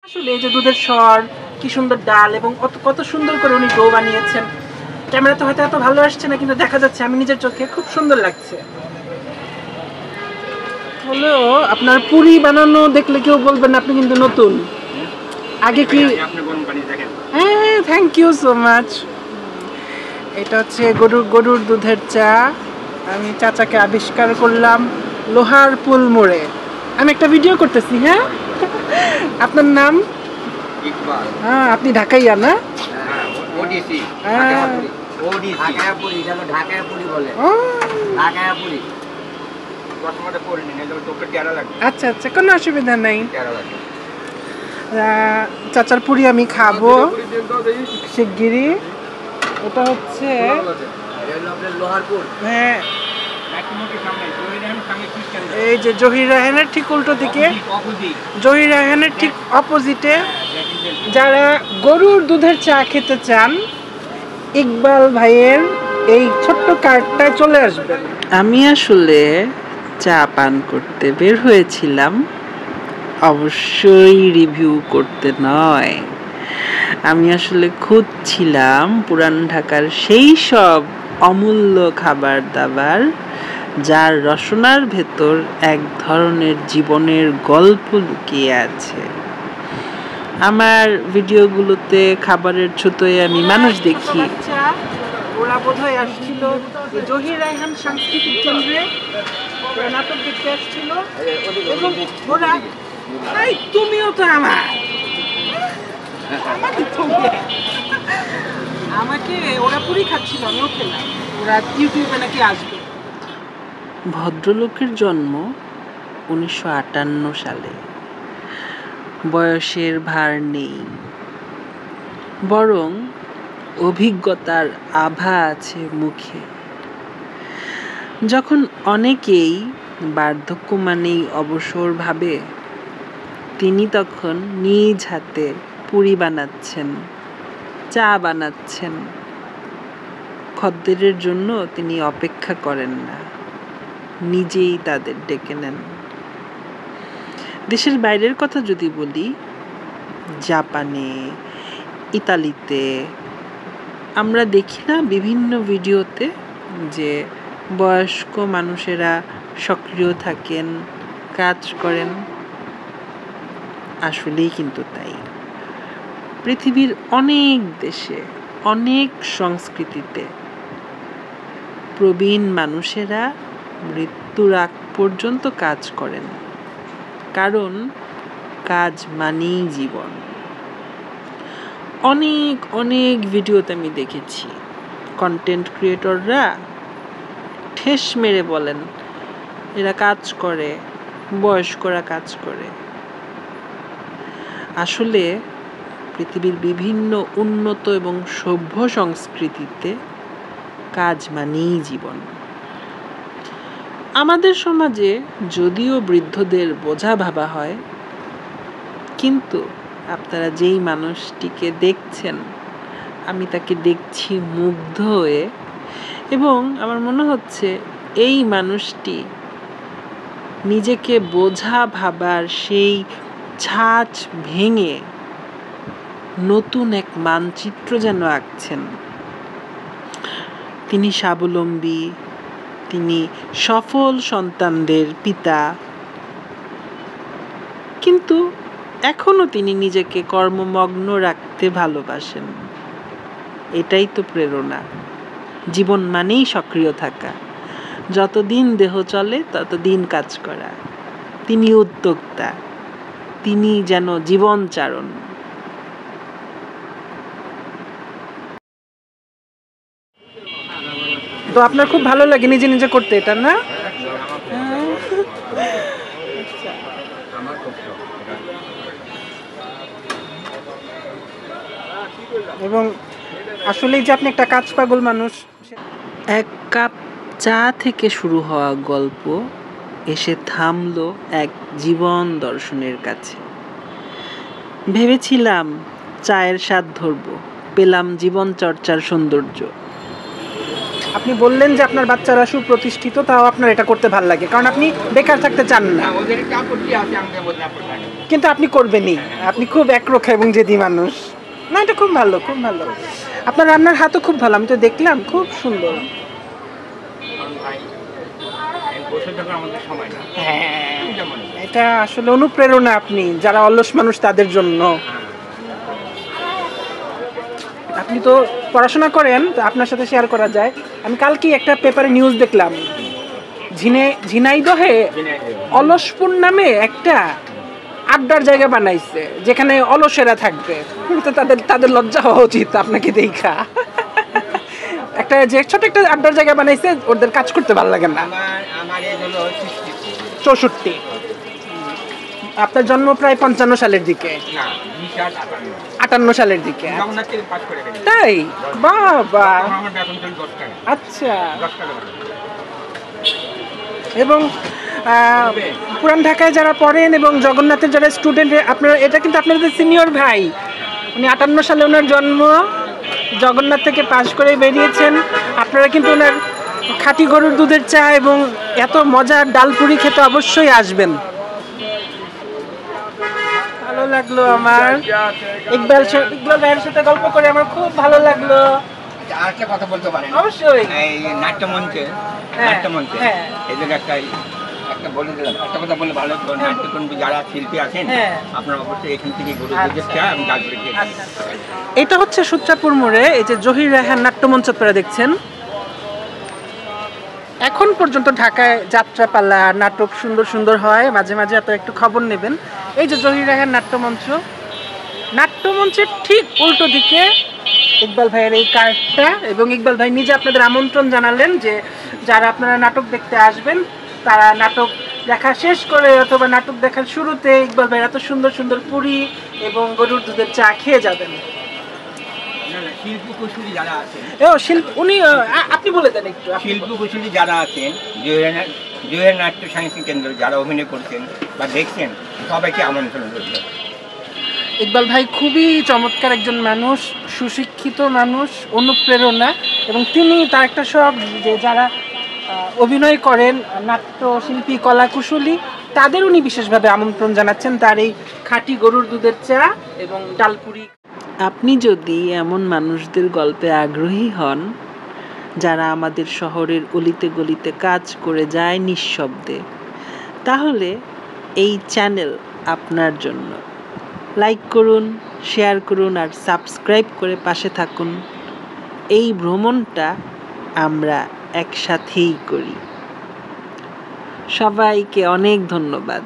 আসলে এই যে দুধের স্বর, কি সুন্দর ডাল এবং কত সুন্দর করে উনি ডো বানিয়েছেন। ক্যামেরাতে হয়তো এত ভালো আসছে না, কিন্তু দেখা যাচ্ছে আমি নিজের চোখে খুব সুন্দর লাগছে। হলো আপনার পুরি বানানো দেখলে কেউ বলবেন আপনি কিন্তু নতুন। আগে কি? হ্যাঁ, থ্যাংক ইউ সো মাচ। এটা হচ্ছে গরুর দুধের চা। আমি চাচাকে আবিষ্কার করলাম লোহার পুল মোড়ে। আমি একটা ভিডিও করতেছি। হ্যাঁ, আপনার নাম? ইকবাল। হ্যাঁ, আপনি ঢাকাইয়া না? ওডিসি। ঢাকায়া পুরি, যেন ঢাকায়া পুরি বলে। ঢাকায়া পুরি। আচ্ছা আচ্ছা, কোনো অসুবিধা নাই। চাচার পুরি আমি খাবো শিগগিরই। ওটা হচ্ছে হ্যাঁ, এই যে জহির রায়হানের ঠিক উল্টো দিকে, জহির রায়হানের ঠিক অপোজিটে যারা গরুর দুধের চা খেতে চান, ইকবাল ভাইয়ের এই ছোট্ট কার্ডটায় চলে আসবেন। আমি আসলে চা পান করতে বের হয়েছিলাম, অবশ্যই রিভিউ করতে নয়। আমি আসলে খুঁজছিলাম পুরান ঢাকার সেই সব অমূল্য খাবার দাবার যার রসনার ভেতর এক ধরনের জীবনের গল্প লুকিয়ে আছে। আমার ভিডিওগুলোতে খাবারের ছুতোয় আমি মানুষ দেখি। ওরা বোধহয় আসছিল জহির রায়হান সাংস্কৃতিক কেন্দ্রে, নাটক দেখতে আসছিল। এবং ওরা, তুমিও তো আমাকে ওরা পুরি খাচ্ছিল, আমিও খেলাম। ওরা ইউটিউবে নাকি আসবে। ভদ্রলোকের জন্ম 1958 সালে। বয়সের ভার নেই, বরং অভিজ্ঞতার আভা আছে মুখে। যখন অনেকেই বার্ধক্য মানেই অবসর ভাবে, তিনি তখন নিজ হাতে পুরি বানাচ্ছেন, চা বানাচ্ছেন। খদ্দেরের জন্য তিনি অপেক্ষা করেন না, নিজেই তাদের ডেকে নেন। দেশের বাইরের কথা যদি বলি, জাপানে, ইতালিতে আমরা দেখি না বিভিন্ন ভিডিওতে যে বয়স্ক মানুষেরা সক্রিয় থাকেন, কাজ করেন। আসলেই কিন্তু তাই। পৃথিবীর অনেক দেশে, অনেক সংস্কৃতিতে প্রবীণ মানুষেরা মৃত্যুর আগ পর্যন্ত কাজ করেন, কারণ কাজ মানেই জীবন। অনেক অনেক ভিডিওতে আমি দেখেছি কন্টেন্ট ক্রিয়েটররা ঠেস মেরে বলেন এরা কাজ করে, বয়স্করা কাজ করে। আসলে পৃথিবীর বিভিন্ন উন্নত এবং সভ্য সংস্কৃতিতে কাজ মানেই জীবন। আমাদের সমাজে যদিও বৃদ্ধদের বোঝা ভাবা হয়, কিন্তু আপনারা যেই মানুষটিকে দেখছেন, আমি তাকে দেখছি মুগ্ধ হয়ে, এবং আমার মনে হচ্ছে এই মানুষটি নিজেকে বোঝা ভাবার সেই ছাঁচ ভেঙে নতুন এক মানচিত্র যেন আঁকছেন। তিনি স্বাবলম্বী, তিনি সফল সন্তানদের পিতা, কিন্তু এখনো তিনি নিজেকে কর্মমগ্ন রাখতে ভালোবাসেন। এটাই তো প্রেরণা। জীবন মানেই সক্রিয় থাকা, যতদিন দেহ চলে ততদিন কাজ করা। তিনি উদ্যোক্তা, তিনি যেন জীবনচারণ। তো আপনার খুব ভালো লাগে নিজে নিজে করতে এটা, না? এবং আসলেই যে আপনি একটা কাজ পাগল মানুষ। এক কাপ চা থেকে শুরু হওয়া গল্প এসে থামলো এক জীবন দর্শনের কাছে। ভেবেছিলাম চায়ের স্বাদ ধরবো, পেলাম জীবন চর্চার সৌন্দর্য। আপনি বললেন যে আপনার বাচ্চারা সুপ্রতিষ্ঠিত, তাও আপনার এটা করতে ভালো লাগে, কারণ আপনি বেকার থাকতে চান না। কিন্তু আপনি করবেনই, আপনি খুব একরোখা এবং জেদি মানুষ। না, এটা খুব ভালো, খুব ভালো। আপনার রান্নার হাতও খুব ভালো, আমি তো দেখলাম, খুব সুন্দর। হ্যাঁ, এটা আসলে অনুপ্রেরণা আপনি, যারা অলস মানুষ তাদের জন্য। আপনি তো পড়াশোনা করেন, তো আপনার সাথে শেয়ার করা যায়। আমি কালকে একটা পেপারে নিউজ দেখলাম, ঝিনাইদহে অলসপুর নামে একটা আড্ডার জায়গা বানাইছে, যেখানে অলসেরা থাকবে। তো তাদের লজ্জা হওয়া উচিত আপনাকে দেখা। একটা যে ছোট একটা আড্ডার জায়গা বানাইছে, ওদের কাজ করতে ভালো লাগে না। 64। আপনার জন্ম প্রায় 55 সালের দিকে, 58 সালের দিকে। তাই? বাবা, আচ্ছা। এবং পুরান ঢাকায় যারা পড়েন এবং জগন্নাথের যারা স্টুডেন্ট, আপনারা, এটা কিন্তু আপনাদের সিনিয়র ভাই। উনি 58 সালে ওনার জন্ম, জগন্নাথ থেকে পাশ করে বেরিয়েছেন। আপনারা কিন্তু ওনার খাঁটি গরুর দুধের চা এবং এত মজার ডালপুরি খেতে অবশ্যই আসবেন। ভালো লাগলো আমার ইকবাল ভাইয়ের সাথে গল্প করে, আমার খুব ভালো লাগলো। আরেকটা কথা বলতে পারেন? অবশ্যই। এই নাট্যমঞ্চে এদের একটা বলে দিলাম, একটা কথা বলে ভালো। নাট্যকর্মী যারা শিল্পী আছেন, আপনারা অবশ্যই এখান থেকে গরুর দুধের চা এবং ডালপুরি খেয়ে যাবেন। এটা হচ্ছে সূত্রাপুর মোড়ে, এই যে জহির রায়হান নাট্যমঞ্চ আপনারা দেখছেন। এখন পর্যন্ত ঢাকায় যাত্রাপালা, নাটক সুন্দর সুন্দর হয়, মাঝে মাঝে আপনারা একটু খবর নেবেন। এই যে জহির রায়হান নাট্যমঞ্চের ঠিক উল্টো দিকে ইকবাল ভাইয়ের এই কার্ডটা, এবং ইকবাল ভাই নিজে আপনাদের আমন্ত্রণ জানালেন যে যারা আপনারা নাটক দেখতে আসবেন, তারা নাটক দেখা শেষ করে অথবা নাটক দেখার শুরুতে ইকবাল ভাই এত সুন্দর সুন্দর পুরি এবং গরুর দুধের চা খেয়ে যাবেন। শিল্পী কুশলী যারা আছেন, উনি আপনি বলে দেন একটু। শিল্পী কুশলী যারা আছেন, জহির নাট্য সাংস্কৃতিক কেন্দ্র যারা অভিনয় করছেন বা দেখছেন, সবাইকে আমন্ত্রণ রইল। ইকবাল ভাই খুবই চমৎকার একজন মানুষ, সুশিক্ষিত মানুষ, অনুপ্রেরণা। এবং তিনি তার একটা শখ যে যারা অভিনয় করেন, নাট্যশিল্পী, কলাকুশলী, তাদের উনি বিশেষভাবে আমন্ত্রণ জানাচ্ছেন তার এই খাঁটি গরুর দুধের চা এবং ডালপুরি। আপনি যদি এমন মানুষদের গল্পে আগ্রহী হন যারা আমাদের শহরের অলিতে গলিতে কাজ করে যায় নিঃশব্দে, তাহলে এই চ্যানেল আপনার জন্য। লাইক করুন, শেয়ার করুন আর সাবস্ক্রাইব করে পাশে থাকুন। এই ভ্রমণটা আমরা একসাথেই করি। সবাইকে অনেক ধন্যবাদ।